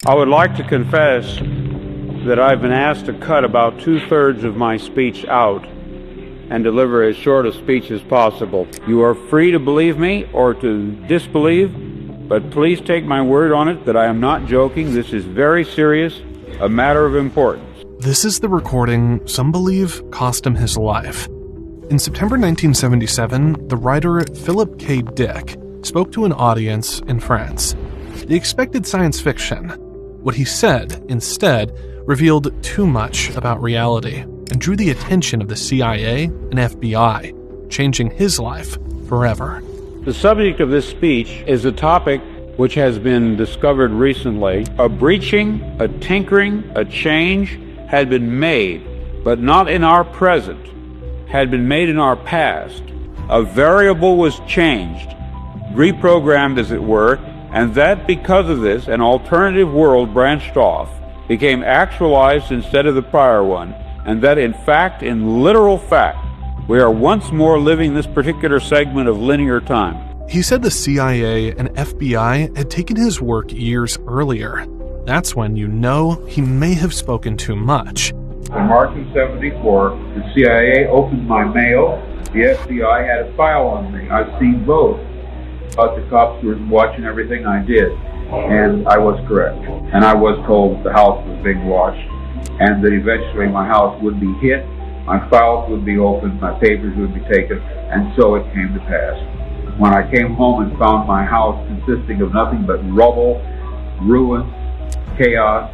I would like to confess that I've been asked to cut about 2/3 of my speech out and deliver as short a speech as possible. You are free to believe me or to disbelieve, but please take my word on it that I am not joking. This is very serious, a matter of importance. This is the recording some believe cost him his life. In September 1977, the writer Philip K. Dick spoke to an audience in France. They expected science fiction. What he said, instead, revealed too much about reality and drew the attention of the CIA and FBI, changing his life forever. The subject of this speech is a topic which has been discovered recently. A breaching, a tinkering, a change had been made, but not in our present, had been made in our past. A variable was changed, reprogrammed as it were, and that because of this, an alternative world branched off, became actualized instead of the prior one, and that in fact, in literal fact, we are once more living this particular segment of linear time. He said the CIA and FBI had taken his work years earlier. That's when you know he may have spoken too much. In March of '74, the CIA opened my mail. The FBI had a file on me. I've seen both. But the cops were watching everything I did, and I was correct. And I was told the house was being watched, and that eventually my house would be hit, my files would be opened, my papers would be taken, and so it came to pass. When I came home and found my house consisting of nothing but rubble, ruin, chaos,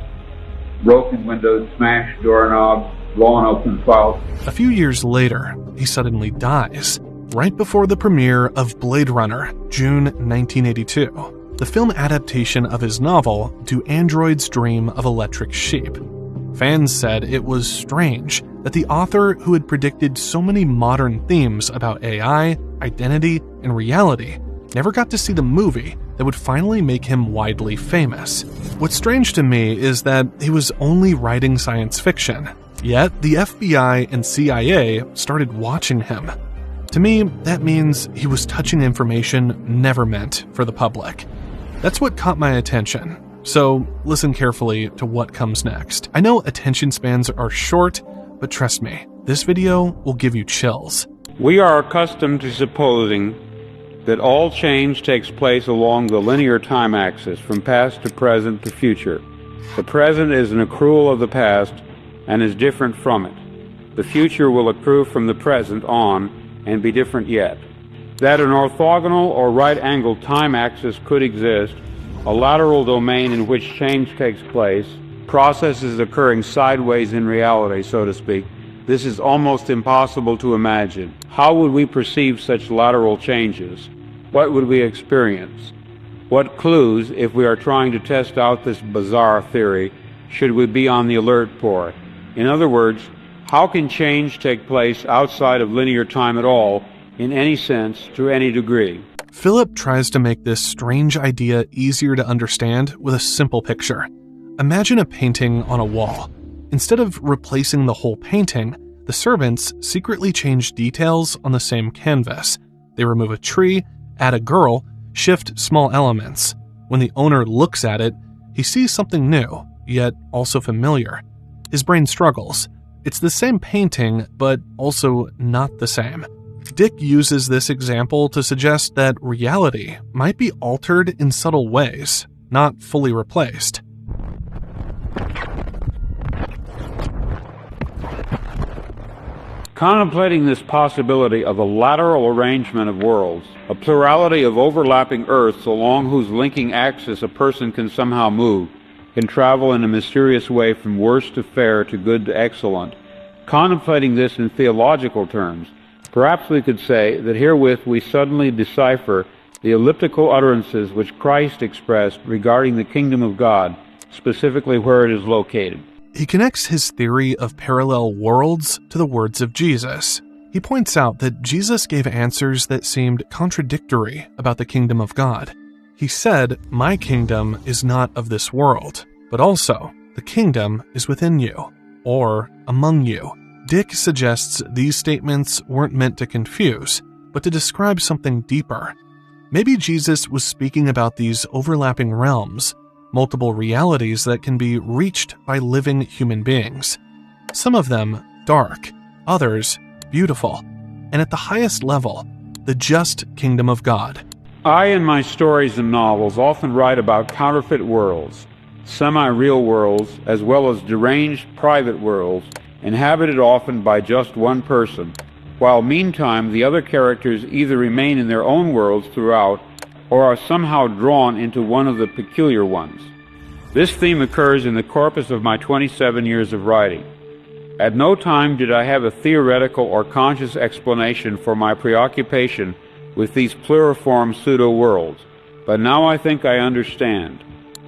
broken windows, smashed doorknobs, blown open files. A few years later, he suddenly dies, right before the premiere of Blade Runner, June 1982, the film adaptation of his novel, Do Androids Dream of Electric Sheep? Fans said it was strange that the author who had predicted so many modern themes about AI, identity, and reality never got to see the movie that would finally make him widely famous. What's strange to me is that he was only writing science fiction, yet the FBI and CIA started watching him. To me, that means he was touching information never meant for the public. That's what caught my attention, so listen carefully to what comes next. I know attention spans are short, but trust me, this video will give you chills. We are accustomed to supposing that all change takes place along the linear time axis, from past to present to future. The present is an accrual of the past and is different from it. The future will accrue from the present on and be different yet. That an orthogonal or right-angled time axis could exist, a lateral domain in which change takes place, processes occurring sideways in reality, so to speak, this is almost impossible to imagine. How would we perceive such lateral changes? What would we experience? What clues, if we are trying to test out this bizarre theory, should we be on the alert for? In other words, how can change take place outside of linear time at all, in any sense, to any degree? Philip tries to make this strange idea easier to understand with a simple picture. Imagine a painting on a wall. Instead of replacing the whole painting, the servants secretly change details on the same canvas. They remove a tree, add a girl, shift small elements. When the owner looks at it, he sees something new, yet also familiar. His brain struggles. It's the same painting, but also not the same. Dick uses this example to suggest that reality might be altered in subtle ways, not fully replaced. Contemplating this possibility of a lateral arrangement of worlds, a plurality of overlapping Earths along whose linking axis a person can somehow move, can travel in a mysterious way from worse to fair to good to excellent. Contemplating this in theological terms, perhaps we could say that herewith we suddenly decipher the elliptical utterances which Christ expressed regarding the kingdom of God, specifically where it is located. He connects his theory of parallel worlds to the words of Jesus. He points out that Jesus gave answers that seemed contradictory about the kingdom of God. He said, "My kingdom is not of this world," but also, "The kingdom is within you," or among you. Dick suggests these statements weren't meant to confuse, but to describe something deeper. Maybe Jesus was speaking about these overlapping realms, multiple realities that can be reached by living human beings. Some of them dark, others beautiful, and at the highest level, the just kingdom of God. I, in my stories and novels, often write about counterfeit worlds, semi-real worlds, as well as deranged private worlds, inhabited often by just one person, while meantime the other characters either remain in their own worlds throughout or are somehow drawn into one of the peculiar ones. This theme occurs in the corpus of my 27 years of writing. At no time did I have a theoretical or conscious explanation for my preoccupation with these pluriform pseudo-worlds, but now I think I understand.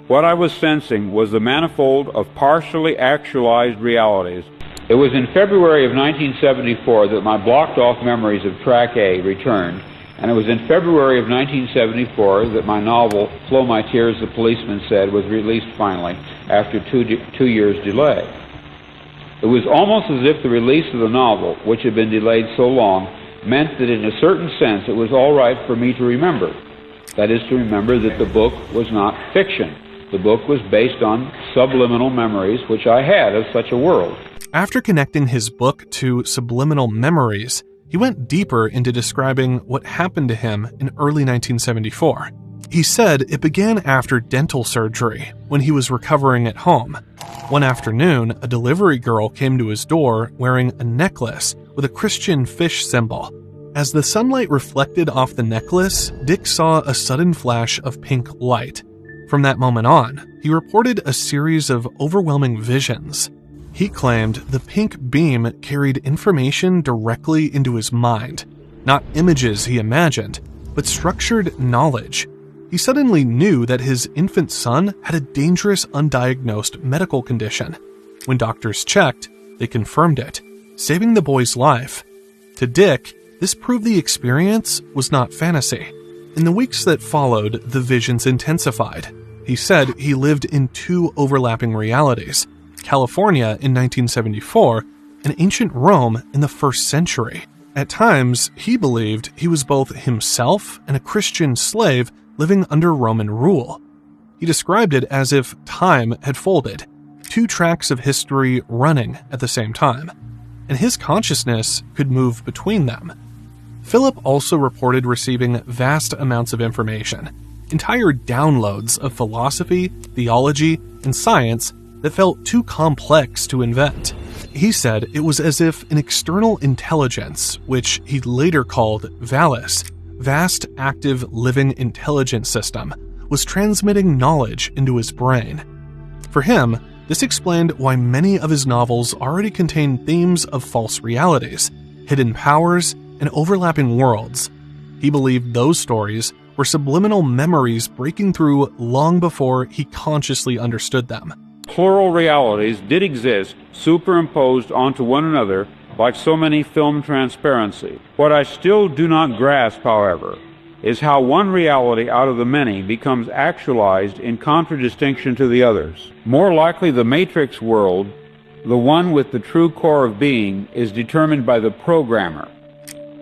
What I was sensing was the manifold of partially actualized realities. It was in February of 1974 that my blocked-off memories of Track A returned, and it was in February of 1974 that my novel, Flow My Tears, the Policeman Said, was released finally, after two years' delay. It was almost as if the release of the novel, which had been delayed so long, meant that in a certain sense it was all right for me to remember. That is, to remember that the book was not fiction. The book was based on subliminal memories which I had of such a world. After connecting his book to subliminal memories, he went deeper into describing what happened to him in early 1974. He said it began after dental surgery, when he was recovering at home. One afternoon, a delivery girl came to his door wearing a necklace with a Christian fish symbol. As the sunlight reflected off the necklace, Dick saw a sudden flash of pink light. From that moment on, he reported a series of overwhelming visions. He claimed the pink beam carried information directly into his mind, not images he imagined, but structured knowledge. He suddenly knew that his infant son had a dangerous undiagnosed medical condition. When doctors checked, they confirmed it, saving the boy's life. To Dick, this proved the experience was not fantasy. In the weeks that followed, the visions intensified. He said he lived in two overlapping realities, California in 1974 and ancient Rome in the 1st century. At times, he believed he was both himself and a Christian slave living under Roman rule. He described it as if time had folded, two tracks of history running at the same time, and his consciousness could move between them. Phillip also reported receiving vast amounts of information, entire downloads of philosophy, theology, and science that felt too complex to invent. He said it was as if an external intelligence, which he later called VALIS, Vast Active Living Intelligence System, was transmitting knowledge into his brain. For him, this explained why many of his novels already contain themes of false realities, hidden powers, and overlapping worlds. He believed those stories were subliminal memories breaking through long before he consciously understood them. Plural realities did exist, superimposed onto one another like so many film transparency. What I still do not grasp, however, is how one reality out of the many becomes actualized in contradistinction to the others. More likely the matrix world, the one with the true core of being, is determined by the programmer.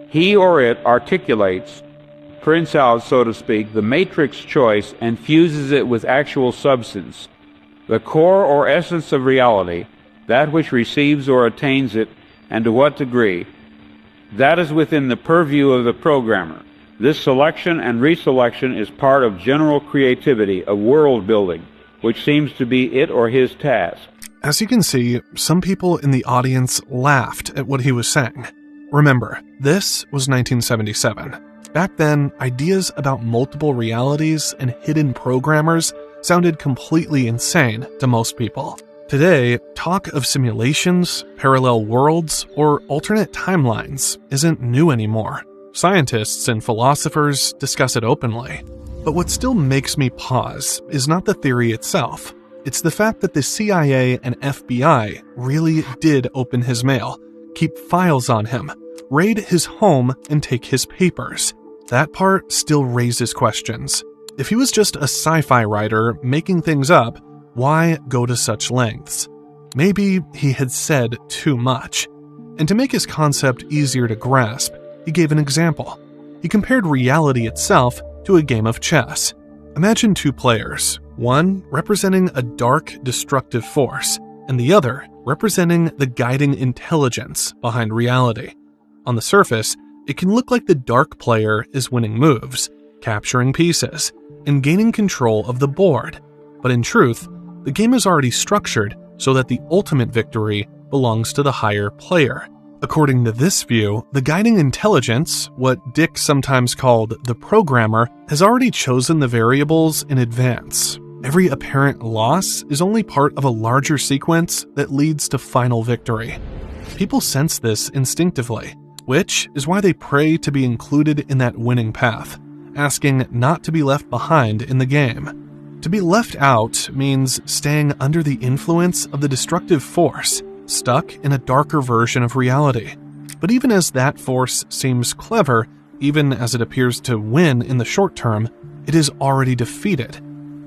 He or it articulates, prints out, so to speak, the matrix choice and fuses it with actual substance. The core or essence of reality, that which receives or attains it, and to what degree, that is within the purview of the programmer. This selection and reselection is part of general creativity of world building, which seems to be it or his task. As you can see, some people in the audience laughed at what he was saying. Remember, this was 1977. Back then, ideas about multiple realities and hidden programmers sounded completely insane to most people. Today, talk of simulations, parallel worlds, or alternate timelines isn't new anymore. Scientists and philosophers discuss it openly. But what still makes me pause is not the theory itself. It's the fact that the CIA and FBI really did open his mail, keep files on him, raid his home, and take his papers. That part still raises questions. If he was just a sci-fi writer making things up, why go to such lengths? Maybe he had said too much. And to make his concept easier to grasp, he gave an example. He compared reality itself to a game of chess. Imagine two players. one representing a dark, destructive force, and the other representing the guiding intelligence behind reality. On the surface, it can look like the dark player is winning moves, capturing pieces, and gaining control of the board. But in truth, the game is already structured so that the ultimate victory belongs to the higher player. According to this view, the guiding intelligence, what Dick sometimes called the programmer, has already chosen the variables in advance. Every apparent loss is only part of a larger sequence that leads to final victory. People sense this instinctively, which is why they pray to be included in that winning path, asking not to be left behind in the game. To be left out means staying under the influence of the destructive force, stuck in a darker version of reality. But even as that force seems clever, even as it appears to win in the short term, it is already defeated.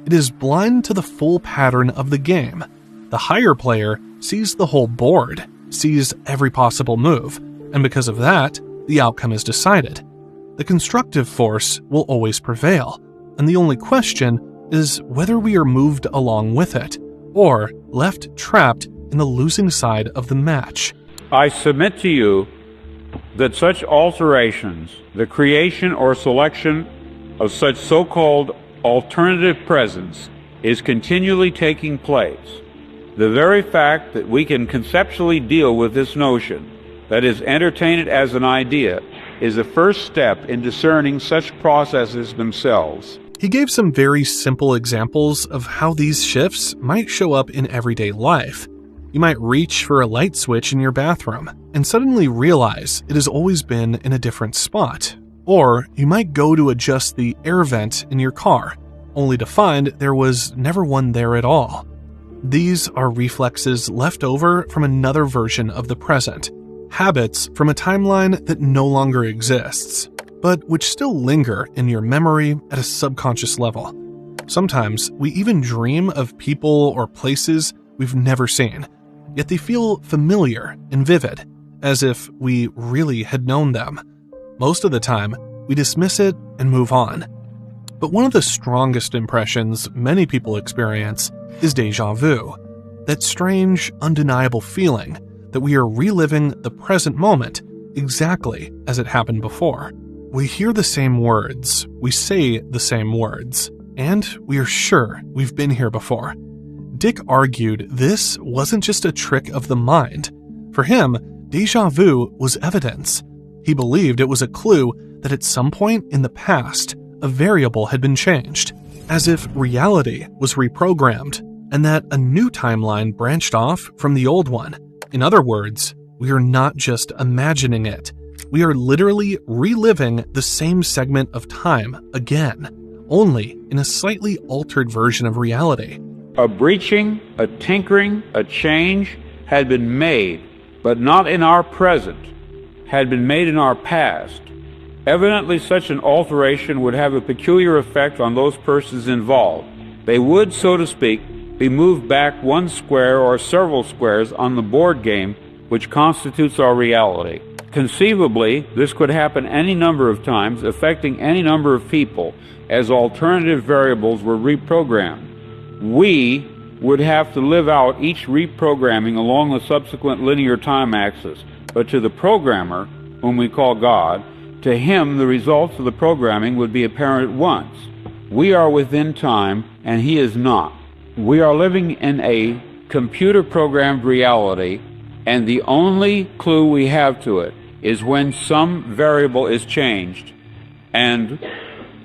It is blind to the full pattern of the game. The higher player sees the whole board, sees every possible move, and because of that, the outcome is decided. The constructive force will always prevail, and the only question is whether we are moved along with it, or left trapped in the losing side of the match. I submit to you that such alterations, the creation or selection of such so-called alternative presence, is continually taking place. The very fact that we can conceptually deal with this notion, that is, entertain it as an idea, is the first step in discerning such processes themselves. He gave some very simple examples of how these shifts might show up in everyday life. You might reach for a light switch in your bathroom and suddenly realize it has always been in a different spot. Or you might go to adjust the air vent in your car, only to find there was never one there at all. These are reflexes left over from another version of the present, habits from a timeline that no longer exists, but which still linger in your memory at a subconscious level. Sometimes we even dream of people or places we've never seen, yet they feel familiar and vivid, as if we really had known them. Most of the time, we dismiss it and move on. But one of the strongest impressions many people experience is déjà vu, that strange, undeniable feeling that we are reliving the present moment exactly as it happened before. We hear the same words, we say the same words, and we are sure we've been here before. Dick argued this wasn't just a trick of the mind. For him, déjà vu was evidence. He believed it was a clue that at some point in the past, a variable had been changed, as if reality was reprogrammed, and that a new timeline branched off from the old one. In other words, we are not just imagining it. We are literally reliving the same segment of time again, only in a slightly altered version of reality. A breaching, a tinkering, a change had been made, but not in our present, had been made in our past. Evidently, such an alteration would have a peculiar effect on those persons involved. They would, so to speak, be moved back one square or several squares on the board game which constitutes our reality. Conceivably, this could happen any number of times, affecting any number of people, as alternative variables were reprogrammed. We would have to live out each reprogramming along the subsequent linear time axis, but to the programmer, whom we call God, to him the results of the programming would be apparent at once. We are within time, and he is not. We are living in a computer-programmed reality, and the only clue we have to it is when some variable is changed and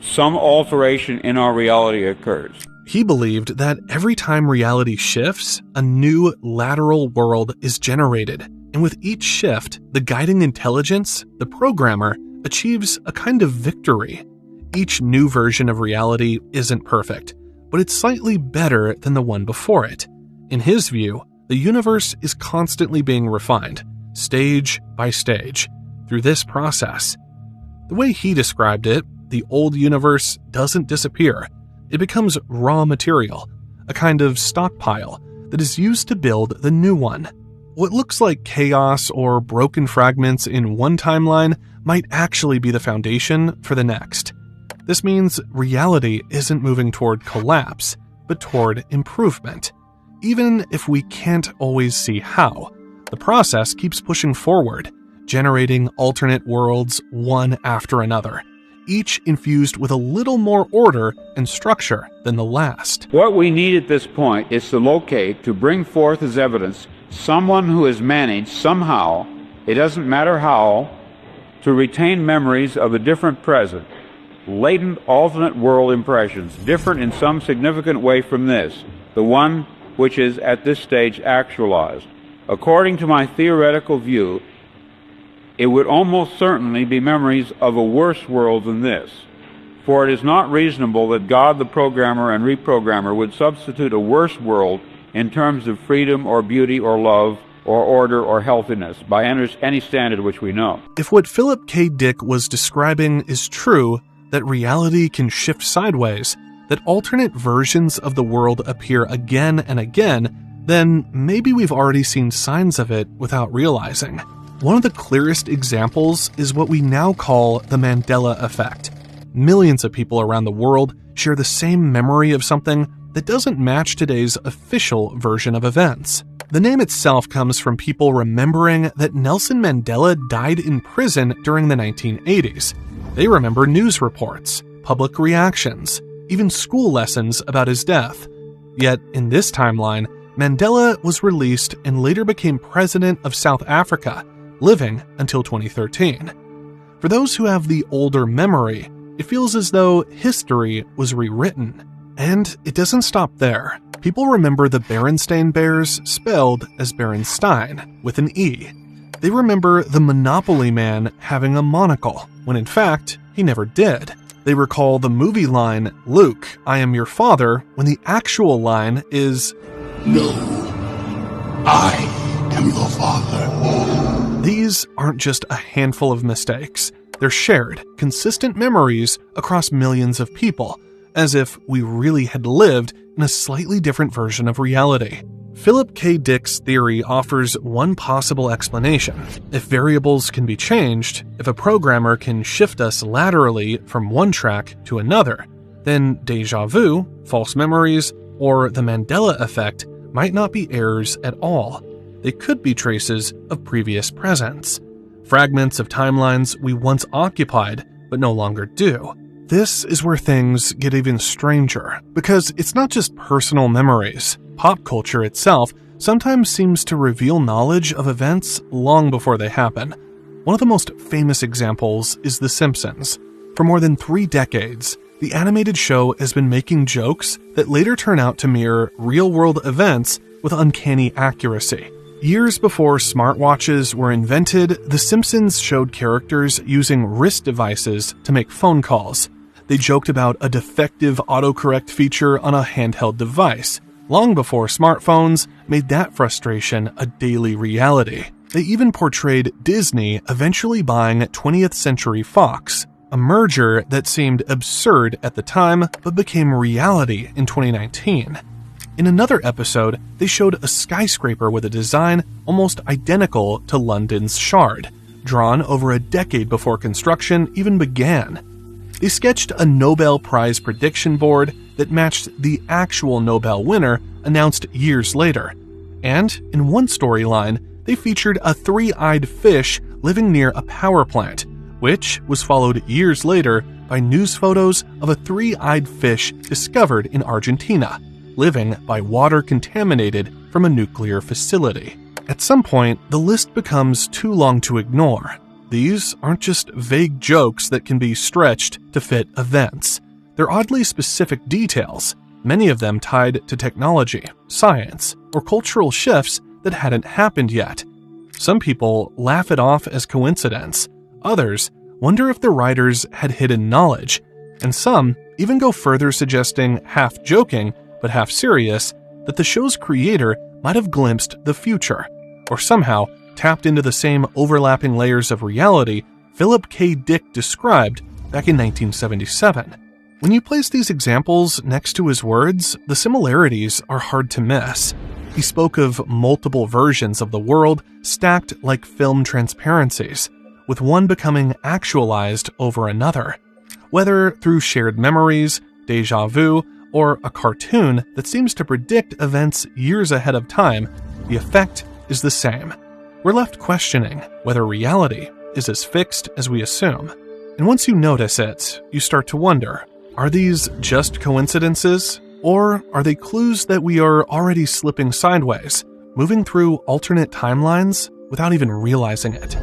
some alteration in our reality occurs. He believed that every time reality shifts, a new lateral world is generated, and with each shift, the guiding intelligence, the programmer, achieves a kind of victory. Each new version of reality isn't perfect, but it's slightly better than the one before it. In his view, the universe is constantly being refined, stage by stage, through this process. The way he described it, the old universe doesn't disappear. It becomes raw material, a kind of stockpile that is used to build the new one. What looks like chaos or broken fragments in one timeline might actually be the foundation for the next. This means reality isn't moving toward collapse, but toward improvement. Even if we can't always see how, the process keeps pushing forward, generating alternate worlds one after another, each infused with a little more order and structure than the last. What we need at this point is to locate, to bring forth as evidence, someone who has managed somehow, it doesn't matter how, to retain memories of a different present, latent alternate world impressions, different in some significant way from this, the one which is at this stage actualized. According to my theoretical view, it would almost certainly be memories of a worse world than this, for it is not reasonable that God the programmer and reprogrammer would substitute a worse world in terms of freedom or beauty or love or order or healthiness by any standard which we know. If what Philip K. Dick was describing is true, that reality can shift sideways, that alternate versions of the world appear again and again, then maybe we've already seen signs of it without realizing. One of the clearest examples is what we now call the Mandela effect. Millions of people around the world share the same memory of something that doesn't match today's official version of events. The name itself comes from people remembering that Nelson Mandela died in prison during the 1980s. They remember news reports, public reactions, even school lessons about his death. Yet, in this timeline, Mandela was released and later became president of South Africa, living until 2013. For those who have the older memory, it feels as though history was rewritten. And it doesn't stop there. People remember the Berenstain Bears spelled as Berenstein, with an E. They remember the Monopoly Man having a monocle, when in fact, he never did. They recall the movie line, "Luke, I am your father," when the actual line is, "No, I am your father." These aren't just a handful of mistakes. They're shared, consistent memories across millions of people, as if we really had lived in a slightly different version of reality. Philip K. Dick's theory offers one possible explanation. If variables can be changed, if a programmer can shift us laterally from one track to another, then déjà vu, false memories, or the Mandela effect might not be errors at all. They could be traces of previous presents, fragments of timelines we once occupied but no longer do. This is where things get even stranger, because it's not just personal memories. Pop culture itself sometimes seems to reveal knowledge of events long before they happen. One of the most famous examples is The Simpsons. For more than 3 decades, the animated show has been making jokes that later turn out to mirror real-world events with uncanny accuracy. Years before smartwatches were invented, The Simpsons showed characters using wrist devices to make phone calls. They joked about a defective autocorrect feature on a handheld device, long before smartphones made that frustration a daily reality. They even portrayed Disney eventually buying 20th Century Fox, a merger that seemed absurd at the time but became reality in 2019. In another episode, they showed a skyscraper with a design almost identical to London's Shard, drawn over a decade before construction even began. They sketched a Nobel Prize prediction board that matched the actual Nobel winner announced years later. And in one storyline, they featured a 3-eyed fish living near a power plant, which was followed years later by news photos of a 3-eyed fish discovered in Argentina, living by water contaminated from a nuclear facility. At some point, the list becomes too long to ignore. These aren't just vague jokes that can be stretched to fit events. They're oddly specific details, many of them tied to technology, science, or cultural shifts that hadn't happened yet. Some people laugh it off as coincidence. Others wonder if the writers had hidden knowledge. And some even go further, suggesting, half joking but half serious, that the show's creator might have glimpsed the future, or somehow tapped into the same overlapping layers of reality Philip K. Dick described back in 1977. When you place these examples next to his words, the similarities are hard to miss. He spoke of multiple versions of the world stacked like film transparencies, with one becoming actualized over another. Whether through shared memories, déjà vu, or a cartoon that seems to predict events years ahead of time, the effect is the same. We're left questioning whether reality is as fixed as we assume. And once you notice it, you start to wonder, are these just coincidences? Or are they clues that we are already slipping sideways, moving through alternate timelines without even realizing it?